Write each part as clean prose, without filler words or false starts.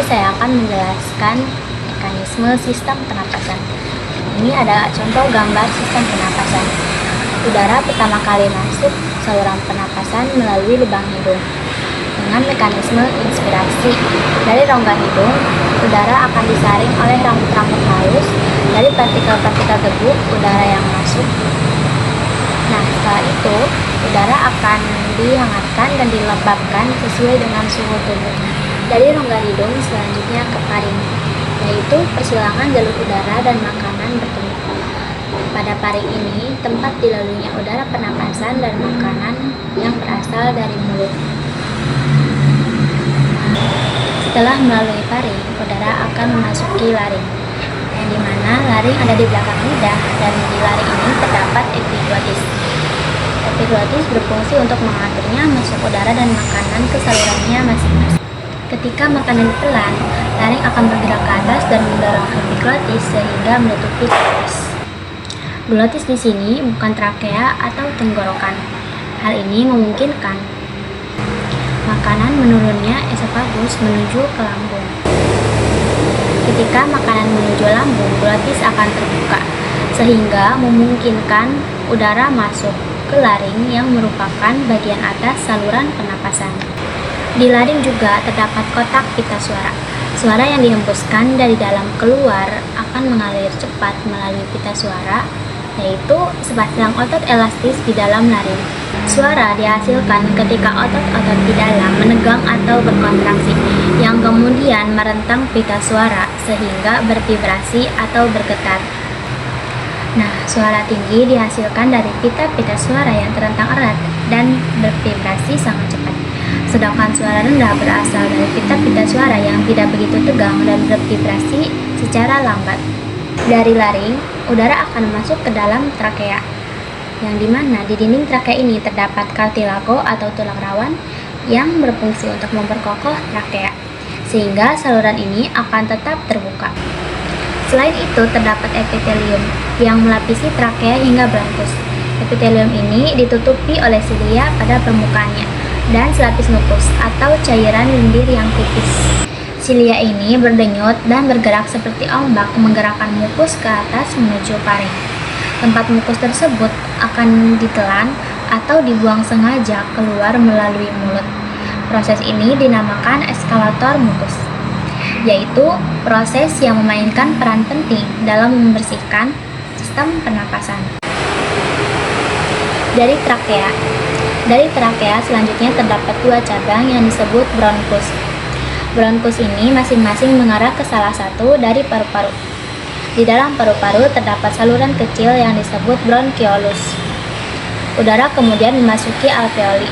saya akan menjelaskan mekanisme sistem pernapasan. Ini ada contoh gambar sistem pernapasan. Udara pertama kali masuk saluran pernapasan melalui lubang hidung. Dengan mekanisme inspirasi dari rongga hidung, udara akan disaring oleh rambut-rambut halus dari partikel-partikel debu udara yang masuk. Nah, setelah itu, udara akan dihangatkan dan dilembabkan sesuai dengan suhu tubuh. Dari rongga hidung selanjutnya ke paring, yaitu persilangan jalur udara dan makanan bertemu. Pada paring ini, tempat dilaluinya udara pernapasan dan makanan yang berasal dari mulut. Setelah melalui paring, udara akan memasuki laring, yang dimana laring ada di belakang lidah, dan di laring ini terdapat epiglotis. Epiglotis berfungsi untuk mengaturnya masuk udara dan makanan ke salurannya masing-masing. Ketika makanan ditelan, laring akan bergerak ke atas dan mendorong epiglotis sehingga menutupi glotis. Glotis di sini bukan trakea atau tenggorokan. Hal ini memungkinkan makanan menurunnya esofagus menuju ke lambung. Ketika makanan menuju lambung, glotis akan terbuka, sehingga memungkinkan udara masuk ke laring yang merupakan bagian atas saluran pernapasan. Di laring juga terdapat kotak pita suara. Suara yang dihembuskan dari dalam keluar akan mengalir cepat melalui pita suara, yaitu sepasang otot elastis di dalam laring. Suara dihasilkan ketika otot-otot di dalam menegang atau berkontraksi, yang kemudian merentang pita suara sehingga bervibrasi atau bergetar. Nah, suara tinggi dihasilkan dari pita-pita suara yang terentang erat dan bervibrasi sangat cepat. Sedangkan suara rendah berasal dari pita-pita suara yang tidak begitu tegang dan bervibrasi secara lambat. Dari laring, udara akan masuk ke dalam trakea, yang dimana di dinding trakea ini terdapat kartilago atau tulang rawan yang berfungsi untuk memperkokoh trakea, sehingga saluran ini akan tetap terbuka. Selain itu, terdapat epitelium yang melapisi trakea hingga bronkus. Epitelium ini ditutupi oleh silia pada permukaannya dan selapis mukus atau cairan lendir yang tipis. Silia ini berdenyut dan bergerak seperti ombak menggerakkan mukus ke atas menuju paring. Tempat mukus tersebut akan ditelan atau dibuang sengaja keluar melalui mulut. Proses ini dinamakan eskalator mukus, yaitu proses yang memainkan peran penting dalam membersihkan sistem pernapasan. Dari trakea selanjutnya terdapat dua cabang yang disebut bronkus. Bronkus ini masing-masing mengarah ke salah satu dari paru-paru. Di dalam paru-paru terdapat saluran kecil yang disebut bronchiolus. Udara kemudian memasuki alveoli.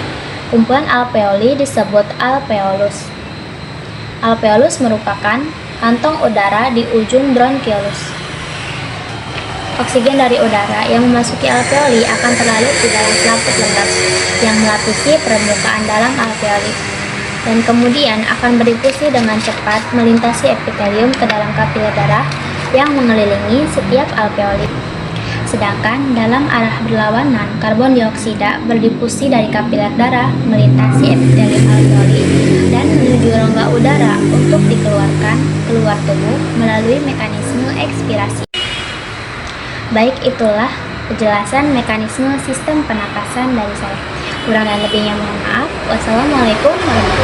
Kumpulan alveoli disebut alveolus. Alveolus merupakan kantong udara di ujung bronchiolus. Oksigen dari udara yang memasuki alveoli akan terlarut di dalam selaput lembab yang melapisi permukaan dalam alveoli, dan kemudian akan berdifusi dengan cepat melintasi epitelium ke dalam kapiler darah yang mengelilingi setiap alveoli. Sedangkan dalam arah berlawanan, karbon dioksida berdifusi dari kapiler darah melintasi epitelium alveoli dan menuju rongga udara untuk dikeluarkan keluar tubuh melalui mekanisme ekspirasi. Baik, itulah penjelasan mekanisme sistem pernapasan dari saya. Kurang dan lebihnya mohon maaf. Wassalamualaikum warahmatullahi wabarakatuh.